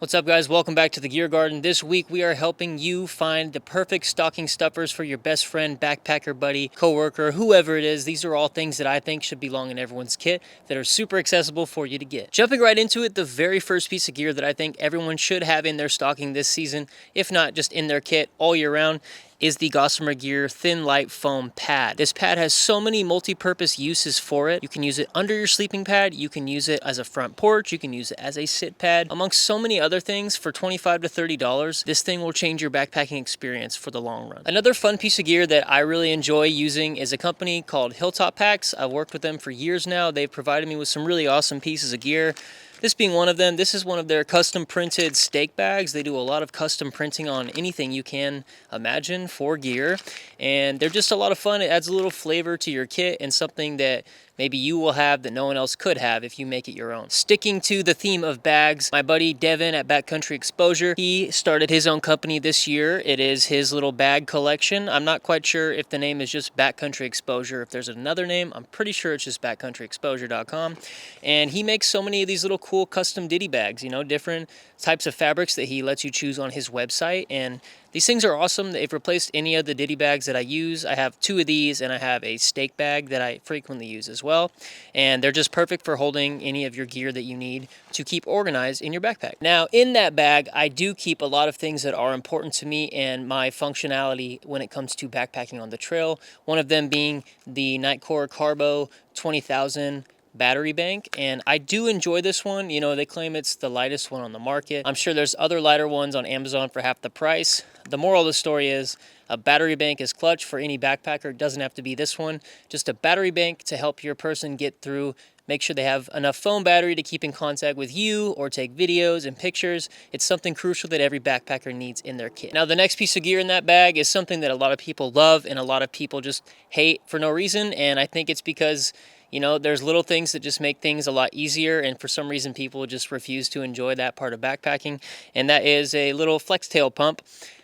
What's up, guys? Welcome back to the Gear Garden. This week we are helping you find the perfect stocking stuffers for your best friend, backpacker buddy, coworker, whoever it is. These are all things that I think should belong in everyone's kit that are super accessible for you to get. Jumping right into it, the very first piece of gear that I think everyone should have in their stocking this season, if not just in their kit all year round, is the Gossamer Gear Thin Light Foam Pad. This pad has so many multi-purpose uses for it. You can use it under your sleeping pad, you can use it as a front porch, you can use it as a sit pad, amongst so many other things. For $25 to $30, this thing will change your backpacking experience for the long run. Another fun piece of gear that I really enjoy using is a company called Hilltop Packs. I've worked with them for years now. They've provided me with some really awesome pieces of gear. This being one of them. This is one of their custom printed stake bags. They do a lot of custom printing on anything you can imagine for gear, and they're just a lot of fun. It adds a little flavor to your kit and something that maybe you will have that no one else could have if you make it your own. Sticking to the theme of bags, my buddy Devin at Backcountry Exposure, he started his own company this year. It is his little bag collection. I'm not quite sure if the name is just Backcountry Exposure. If there's another name, I'm pretty sure it's just backcountryexposure.com. And he makes so many of these little cool custom ditty bags, you know, different types of fabrics that he lets you choose on his website. And these things are awesome. They've replaced any of the ditty bags that I use. I have two of these, and I have a stake bag that I frequently use as well. And they're just perfect for holding any of your gear that you need to keep organized in your backpack. Now, in that bag, I do keep a lot of things that are important to me and my functionality when it comes to backpacking on the trail. One of them being the Nightcore Carbo 20,000 battery bank, and I do enjoy this one. You know, they claim it's the lightest one on the market. I'm sure there's other lighter ones on Amazon for half the price. The moral of the story is a battery bank is clutch for any backpacker. It doesn't have to be this one, just a battery bank to help your person get through. Make sure they have enough phone battery to keep in contact with you or take videos and pictures. It's something crucial that every backpacker needs in their kit. Now, the next piece of gear in that bag is something that a lot of people love and a lot of people just hate for no reason, and I think it's because, you know, there's little things that just make things a lot easier, and for some reason people just refuse to enjoy that part of backpacking, and that is a little flex tail pump.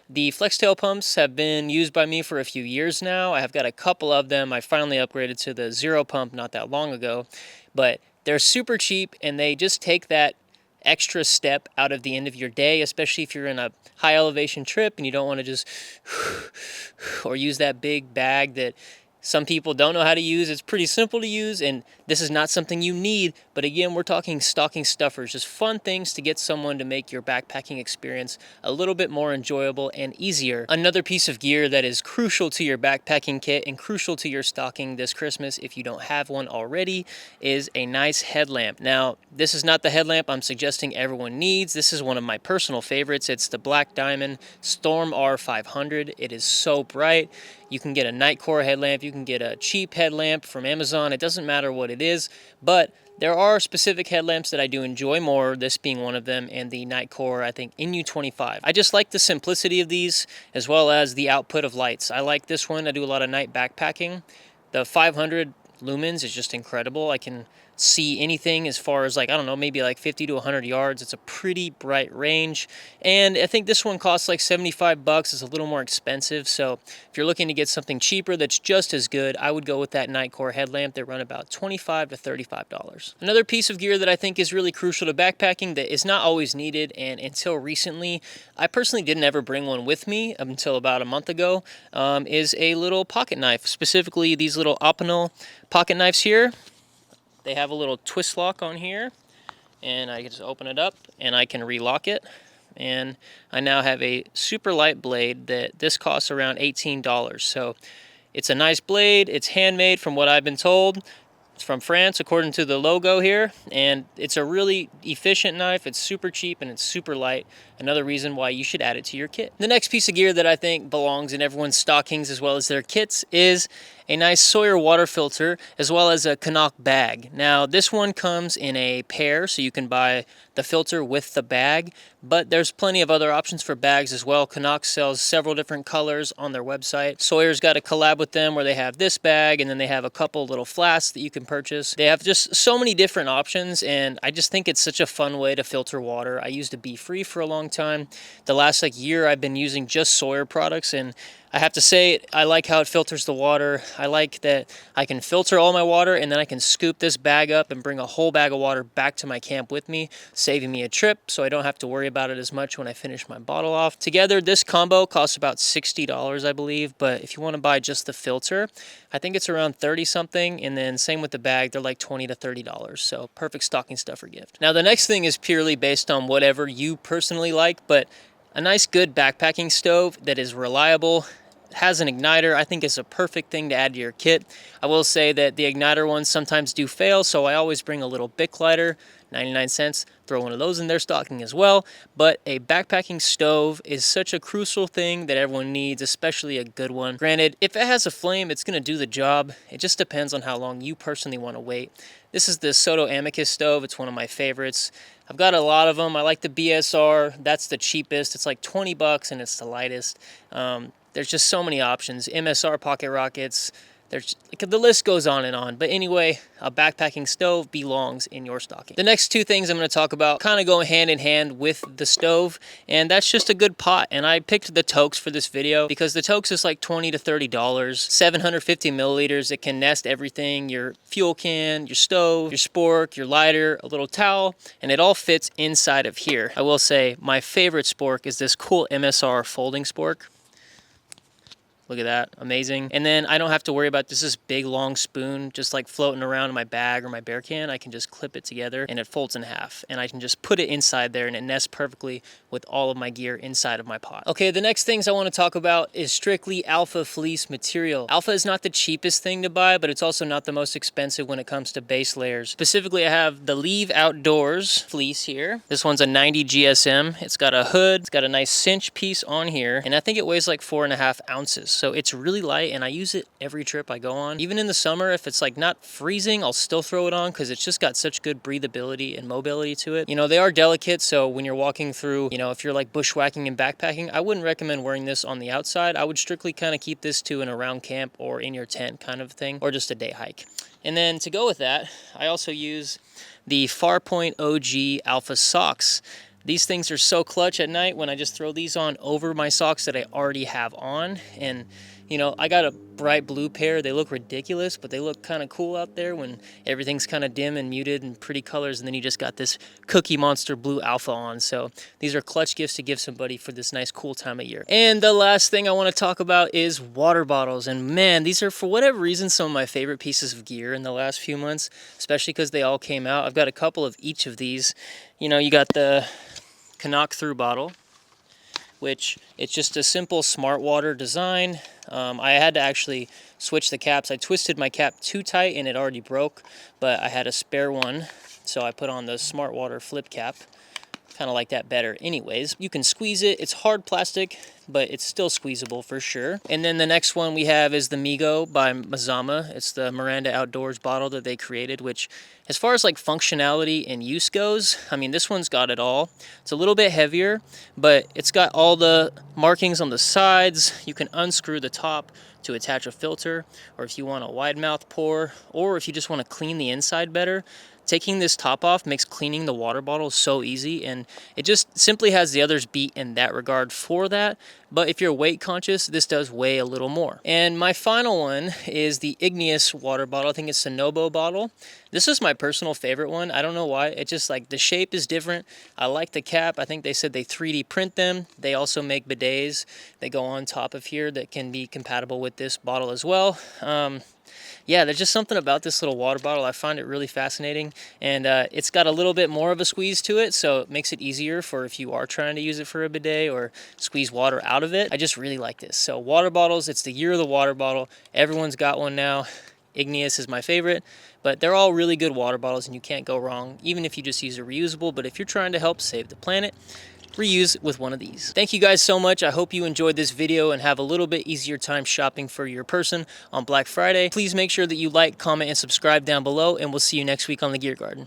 The flex tail pumps have been used by me for a few years now. I have got a couple of them. I finally upgraded to the zero pump not that long ago, but they're super cheap and they just take that extra step out of the end of your day, especially if you're in a high elevation trip and you don't want to just or use that big bag that some people don't know how to use. It's pretty simple to use, and this is not something you need, but again, we're talking stocking stuffers, just fun things to get someone to make your backpacking experience a little bit more enjoyable and easier. Another piece of gear that is crucial to your backpacking kit and crucial to your stocking this Christmas, if you don't have one already, is a nice headlamp. Now, this is not the headlamp I'm suggesting everyone needs. This is one of my personal favorites. It's the Black Diamond Storm R500. It is so bright. You can get a Nightcore headlamp, you can get a cheap headlamp from Amazon. It doesn't matter what it is, but there are specific headlamps that I do enjoy more, this being one of them, and the Nightcore, I think, NU25. I just like the simplicity of these, as well as the output of lights. I like this one. I do a lot of night backpacking. The 500 lumens is just incredible. I can see anything as far as, like, I don't know, maybe like 50 to 100 yards. It's a pretty bright range, and I think this one costs like 75 bucks. It's a little more expensive, so if you're looking to get something cheaper that's just as good, I would go with that Nightcore headlamp. They run about $25 to $35. Another piece of gear that I think is really crucial to backpacking that is not always needed, and until recently, I personally didn't ever bring one with me until about a month ago, is a little pocket knife, specifically these little Opinel pocket knives here. They have a little twist lock on here, and I can just open it up and I can relock it. And I now have a super light blade that this costs around $18. So it's a nice blade. It's handmade from what I've been told. It's from France, according to the logo here, and it's a really efficient knife. It's super cheap and it's super light. Another reason why you should add it to your kit. The next piece of gear that I think belongs in everyone's stockings as well as their kits is a nice Sawyer water filter, as well as a Canuck bag. Now, this one comes in a pair, so you can buy the filter with the bag, but there's plenty of other options for bags as well. Canuck sells several different colors on their website. Sawyer's got a collab with them where they have this bag, and then they have a couple little flasks that you can purchase. They have just so many different options, and I just think it's such a fun way to filter water. I used a Be Free for a long time. The last year I've been using just Sawyer products, and I have to say, I like how it filters the water. I like that I can filter all my water, and then I can scoop this bag up and bring a whole bag of water back to my camp with me, saving me a trip so I don't have to worry about it as much when I finish my bottle off. Together, this combo costs about $60, I believe, but if you want to buy just the filter, I think it's around 30 something, and then same with the bag, they're like $20 to $30, so perfect stocking stuffer gift. Now the next thing is purely based on whatever you personally like, but a nice good backpacking stove that is reliable, has an igniter, I think is a perfect thing to add to your kit. I will say that the igniter ones sometimes do fail, so I always bring a little Bic lighter, 99 cents, throw one of those in their stocking as well. But a backpacking stove is such a crucial thing that everyone needs, especially a good one. Granted, if it has a flame, it's gonna do the job. It just depends on how long you personally wanna wait. This is the Soto Amicus stove. It's one of my favorites. I've got a lot of them. I like the BSR. That's the cheapest. It's like 20 bucks and it's the lightest. There's just so many options. MSR pocket rockets. The list goes on and on. But anyway, a backpacking stove belongs in your stocking. The next two things I'm going to talk about kind of go hand in hand with the stove, and that's just a good pot. And I picked the Toaks for this video because the Toaks is like $20 to $30, 750 milliliters. It can nest everything: your fuel can, your stove, your spork, your lighter, a little towel, and it all fits inside of here. I will say my favorite spork is this cool MSR folding spork. Look at that, amazing. And then I don't have to worry about this big long spoon just like floating around in my bag or my bear can. I can just clip it together and it folds in half, and I can just put it inside there and it nests perfectly with all of my gear inside of my pot. Okay, the next things I want to talk about is strictly Alpha fleece material. Alpha is not the cheapest thing to buy, but it's also not the most expensive when it comes to base layers. Specifically, I have the Leave Outdoors fleece here. This one's a 90 GSM. It's got a hood, it's got a nice cinch piece on here, and I think it weighs like 4.5 ounces. So it's really light, and I use it every trip I go on. Even in the summer, if it's like not freezing, I'll still throw it on because it's just got such good breathability and mobility to it. You know, they are delicate, so when you're walking through, you know, if you're like bushwhacking and backpacking, I wouldn't recommend wearing this on the outside. I would strictly kind of keep this to an around camp or in your tent kind of thing, or just a day hike. And then to go with that, I also use the Farpoint OG Alpha socks. These things are so clutch at night when I just throw these on over my socks that I already have on. And, you know, I got a bright blue pair. They look ridiculous, but they look kind of cool out there when everything's kind of dim and muted and pretty colors. And then you just got this Cookie Monster blue Alpha on. So these are clutch gifts to give somebody for this nice cool time of year. And the last thing I want to talk about is water bottles. And man, these are, for whatever reason, some of my favorite pieces of gear in the last few months, especially because they all came out. I've got a couple of each of these. You know, you got the Knock Through bottle, which it's just a simple smart water design. I had to actually switch the caps. I twisted my cap too tight and it already broke, but I had a spare one, so I put on the smart water flip cap. Kind of like that better. Anyways, you can squeeze it. It's hard plastic, but it's still squeezable for sure. And then the next one we have is the Migo by Mazama. It's the Miranda Outdoors bottle that they created, which as far as like functionality and use goes, I mean, this one's got it all. It's a little bit heavier, but it's got all the markings on the sides. You can unscrew the top to attach a filter, or if you want a wide mouth pour, or if you just want to clean the inside better. Taking this top off makes cleaning the water bottle so easy, and it just simply has the others beat in that regard for that. But if you're weight conscious, this does weigh a little more. And my final one is the Igneous water bottle. I think it's the Nobo bottle. This is my personal favorite one. I don't know why. It's just like the shape is different. I like the cap. I think they said they 3D print them. They also make bidets that go on top of here that can be compatible with this bottle as well. Yeah, there's just something about this little water bottle. I find it really fascinating, and it's got a little bit more of a squeeze to it, so it makes it easier for if you are trying to use it for a bidet or squeeze water out of it. I just really like this. So water bottles, it's the year of the water bottle. Everyone's got one now. Igneous is my favorite, but they're all really good water bottles and you can't go wrong, even if you just use a reusable. But if you're trying to help save the planet, reuse with one of these. Thank you guys so much. I hope you enjoyed this video and have a little bit easier time shopping for your person on Black Friday. Please make sure that you like, comment, and subscribe down below, and we'll see you next week on The Gear Garden.